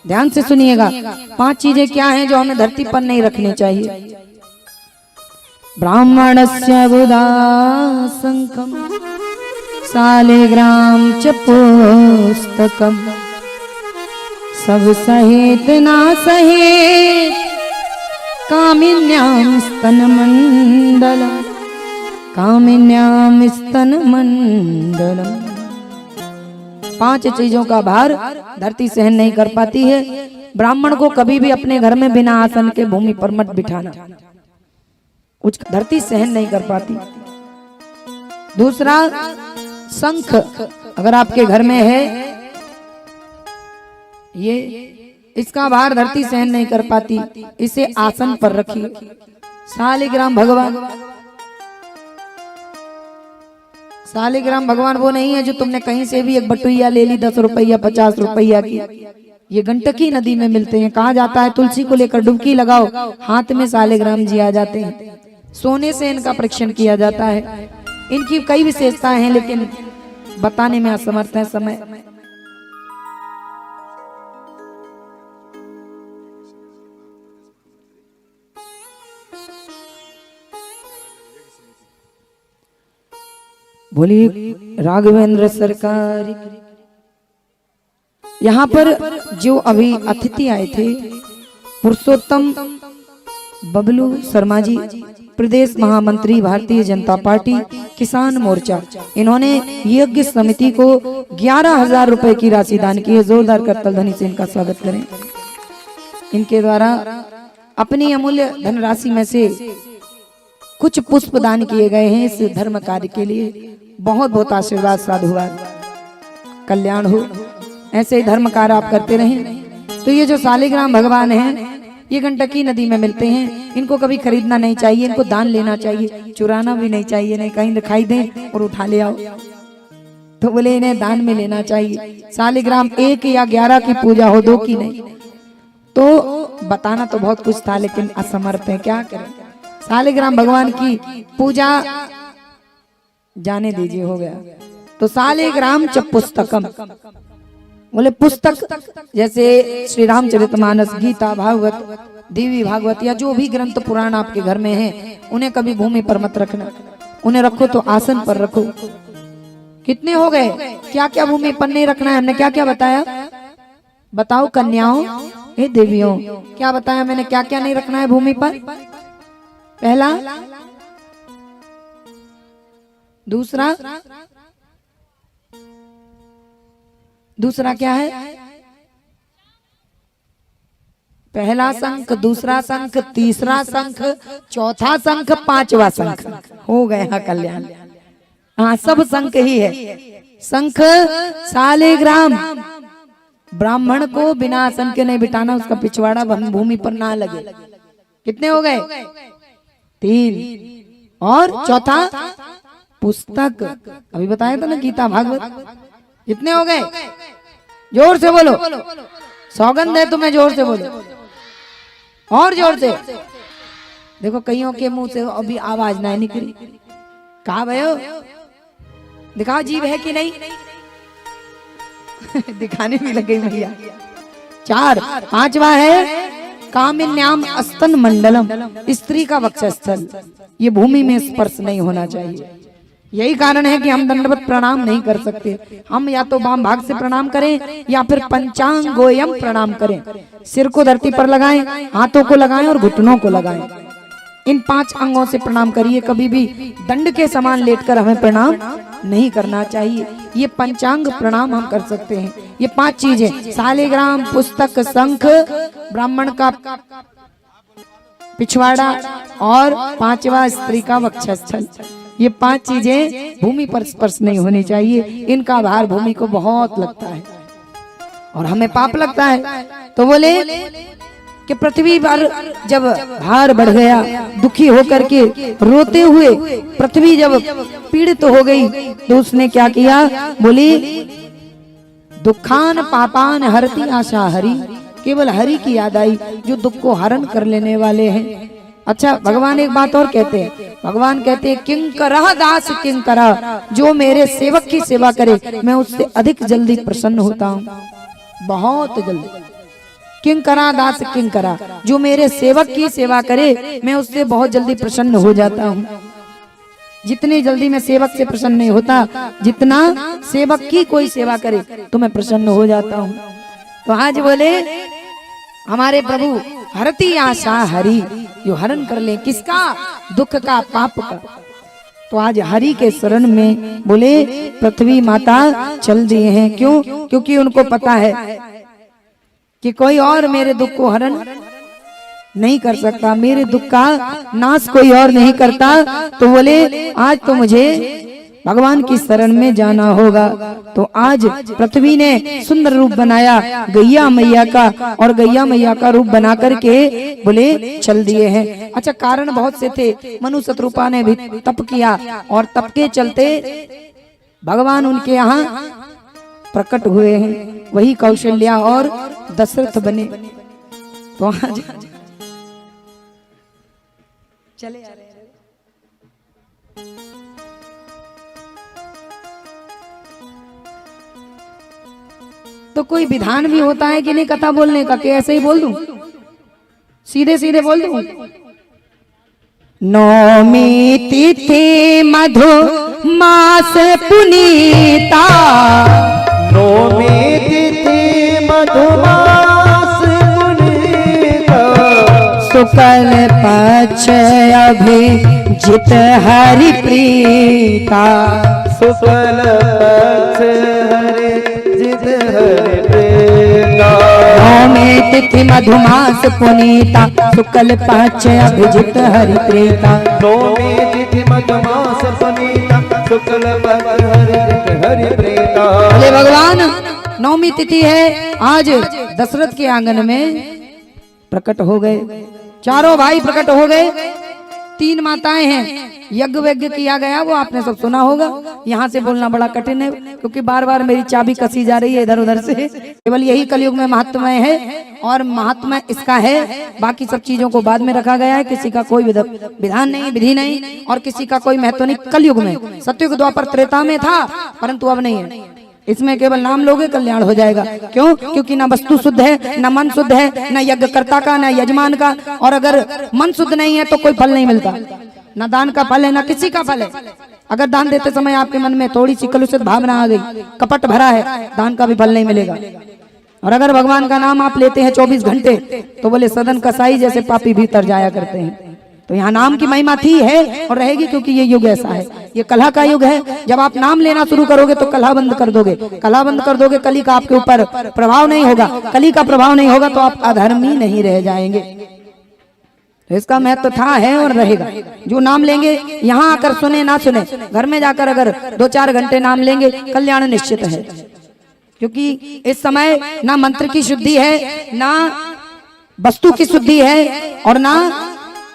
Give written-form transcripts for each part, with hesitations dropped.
ध्यान से सुनिएगा। 5 चीजें क्या हैं जो हमें धरती पर नहीं रखनी चाहिए। ब्राह्मणस्य बुधासंकम सालिग्राम च पुस्तकम सब सहित ना सहित कामिन्याम स्तन मंडलम कामिन्याम स्तन मंडलम। 5 चीजों का भार धरती सहन नहीं कर पाती है। ब्राह्मण को कभी भी अपने घर में बिना आसन के भूमि पर मत बिठाना, कुछ धरती सहन नहीं कर पाती। दूसरा, शंख अगर आपके घर में है, ये इसका भार धरती सहन नहीं कर पाती, इसे आसन पर रखिए। शालिग्राम भगवान, शालिग्राम भगवान वो नहीं है जो तुमने कहीं से भी एक बटुइया ले ली 10 रुपया 50 रुपया की। ये गंडकी नदी में मिलते हैं। कहा जाता है तुलसी को लेकर डुबकी लगाओ, हाथ में शालिग्राम जी आ जाते हैं। सोने से इनका परीक्षण किया जाता है। इनकी कई विशेषताएं हैं लेकिन बताने में असमर्थ है समय। बोलिए राघवेंद्र सरकार। यहाँ पर जो अभी अतिथि आए थे, पुरुषोत्तम बबलू शर्मा जी, प्रदेश महामंत्री भारतीय जनता पार्टी किसान मोर्चा, इन्होंने यज्ञ समिति को 11,000 रुपए की राशि दान की है। जोरदार करतल ध्वनि से इनका स्वागत करें। इनके द्वारा अपनी अमूल्य धनराशि में से कुछ पुष्प दान किए गए हैं इस धर्म कार्य के लिए। बहुत बहुत आशीर्वाद, साधुवाद, कल्याण हो। ऐसे ही धर्म कार्य आप करते रहें। तो ये जो शालिग्राम भगवान हैं, ये गंडकी नदी में मिलते हैं। इनको कभी खरीदना नहीं चाहिए, इनको दान लेना चाहिए, चुराना भी नहीं चाहिए। नहीं कहीं दिखाई दें और उठा ले आओ, तो बोले इन्हें दान में लेना चाहिए। शालिग्राम 1 या 11 की पूजा हो, 2 की नहीं। तो बताना तो बहुत कुछ था लेकिन असमर्थ है, क्या करें। शालिग्राम भगवान की पूजा जाने दीजिए, हो गया। तो शालिग्राम च पुस्तकम, बोले पुस्तक जैसे श्री रामचरितमानस, गीता, भागवत, देवी भागवत या जो भी ग्रंथ पुराण आपके घर में हैं, उन्हें कभी भूमि पर मत रखना। उन्हें रखो तो आसन पर रखो। कितने हो गए? क्या क्या भूमि पर नहीं रखना है? हमने क्या क्या बताया? बताओ कन्याओं, हे देवियों, क्या बताया मैंने? क्या क्या नहीं रखना है भूमि पर? पहला, दूसरा क्या है? पहला शंख, दूसरा शंख, तीसरा शंख, चौथा शंख, 5वां शंख। हो गया कल्याण। हाँ, सब शंख ही है। शंख, शालिग्राम। ब्राह्मण को बिना आसन के नहीं बिठाना, उसका पिछवाड़ा भूमि पर ना लगे। कितने हो गए? 3। और चौथा पुस्तक, अभी बताया था ना, गीता भागवत। कितने हो गए? जोर से बोलो, सौगंध है तुम्हें, जोर से बोलो और जोर से। देखो कईयों के मुंह से अभी आवाज ना निकली। कहा भयो, दिखाओ जीभ है कि नहीं? दिखाने भी लगे भैया। 4। 5वां है कामिन्याम स्तन मंडलम, स्त्री का वक्षस्थल। ये भूमि में स्पर्श नहीं होना चाहिए। यही कारण है कि हम दंडवत प्रणाम नहीं कर सकते। हम या तो वाम भाग से प्रणाम करें या फिर पंचांगोयम प्रणाम करें। सिर को धरती पर लगाएं, हाथों को लगाएं और घुटनों को लगाएं। इन 5 अंगों से प्रणाम करिए। कभी भी दंड के समान लेटकर हमें प्रणाम नहीं करना चाहिए। ये पंचांग प्रणाम हम कर सकते हैं। ये 5 चीजें, शालिग्राम, पुस्तक, शंख, ब्राह्मण का पिछवाड़ा और 5वां स्त्री का वक्षस्थल। ये 5 चीजें भूमि पर स्पर्श नहीं होनी चाहिए। इनका भार भूमि को बहुत लगता है और हमें पाप लगता है। तो बोले कि पृथ्वी पर जब भार बढ़ गया, दुखी होकर के रोते हुए पृथ्वी जब पीड़ित हो गई, तो उसने क्या किया? बोली दुखान पापान हरति आशा हरि। केवल हरि की याद आई जो दुख को हरण कर लेने वाले हैं। अच्छा, भगवान एक बात और कहते हैं। भगवान कहते हैं किंकरः दास किंकरः, जो मेरे सेवक की सेवा करे मैं उससे अधिक जल्दी प्रसन्न होता हूँ, बहुत जल्दी। किंकरा दास किंकरा, जो मेरे सेवक की सेवा करे मैं उससे बहुत जल्दी प्रसन्न हो जाता हूँ। जितनी जल्दी मैं सेवक से प्रसन्न नहीं होता, जितना सेवक की कोई सेवा करे तो मैं प्रसन्न हो जाता हूँ। तो आज बोले हमारे प्रभु हरती आशा हरि, जो हरण कर ले किसका, दुख का, पाप का। तो आज हरि के शरण में बोले पृथ्वी माता चल दिए हैं। क्यों? क्योंकि उनको पता है कि कोई और मेरे दुख को हरण नहीं कर सकता, मेरे दुख का नाश कोई और नहीं करता। तो बोले आज तो मुझे भगवान की शरण में जाना होगा। तो आज पृथ्वी ने सुंदर रूप बनाया गैया मैया का, और गैया मैया का रूप बना करके बोले चल दिए हैं। अच्छा, कारण बहुत से थे। मनु शत्रुपा ने भी तप किया और तप के चलते भगवान उनके यहाँ प्रकट हुए हैं, वही कौशल्या और दशरथ बने। तो आज चले आ रहे हैं। तो कोई विधान भी होता है कि नहीं कथा बोलने का, कि ऐसे ही बोल दूं, सीधे सीधे बोल दूं? नौमी तिथि मधु मास पुनीता, नौमी तिथि मधु मास पुनीता, शुक्ल पक्ष अभिजित हरि प्रीता, शुक्ल पक्ष हरि जित हरि प्रीता। नौमी तिथि मधुमास पुनीता, शुक्ल पक्ष अभिजित हरि प्रीता। नौमी तिथि मधुमास पुनीता, शुक्ल पक्ष हरि प्रीता। बोले भगवान नौमी तिथि है, आज दशरथ के आंगन में प्रकट हो गए, चारों भाई प्रकट हो गए। 3 माताएं हैं, यज्ञ वज्ञ किया गया, वो आपने सब सुना होगा। यहाँ से बोलना बड़ा कठिन है क्योंकि बार बार मेरी चाबी कसी जा रही है इधर उधर से। केवल यही कलयुग में महात्म्य है, और महात्म्य इसका है। बाकी सब चीजों को बाद में रखा गया है। किसी का कोई विधान नहीं, विधि नहीं, और किसी का कोई महत्व नहीं। कलयुग में, सतयुग द्वापर त्रेता में था, परंतु अब नहीं है। इसमें केवल नाम लोगे कल्याण हो जाएगा। क्यों? क्योंकि ना वस्तु शुद्ध है, ना मन शुद्ध है, ना यज्ञकर्ता का, ना यजमान का। और अगर मन शुद्ध नहीं है तो कोई फल नहीं मिलता, ना दान का फल है, ना किसी का फल है। अगर दान देते समय आपके मन में थोड़ी सी कलुषित भावना आ गई, कपट भरा है, दान का भी फल नहीं मिलेगा। और अगर भगवान का नाम आप लेते हैं 24 घंटे, तो बोले सदन कसाई जैसे पापी भीतर जाया करते हैं। तो यहाँ नाम की महिमा थी, है और रहेगी, क्योंकि ये युग ऐसा है। ये कलह का युग है। जब आप नाम लेना शुरू करोगे तो कलह बंद कर दोगे, कलह बंद कर दोगे, कली का आपके ऊपर प्रभाव नहीं होगा। कली का प्रभाव नहीं होगा तो आप अधर्मी नहीं रह जाएंगे। तो इसका महत्व था, है और रहेगा। जो नाम लेंगे, यहाँ आकर सुने ना सुने, घर में जाकर अगर 2-4 घंटे नाम लेंगे, कल्याण निश्चित है। क्योंकि इस समय ना मंत्र की शुद्धि है, ना वस्तु की शुद्धि है, और ना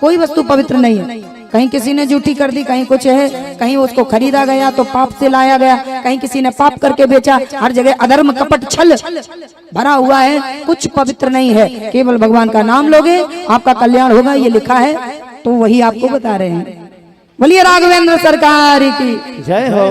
कोई वस्तु पवित्र नहीं है। कहीं किसी ने झूठी कर दी, कहीं कुछ है, कहीं उसको खरीदा गया तो पाप से लाया गया, कहीं किसी ने पाप करके बेचा। हर जगह अधर्म, कपट, छल भरा हुआ है, कुछ पवित्र नहीं है। केवल भगवान का नाम लोगे आपका कल्याण होगा, ये लिखा है, तो वही आपको बता रहे हैं। बोलिए राघवेंद्र सरकार की जय हो।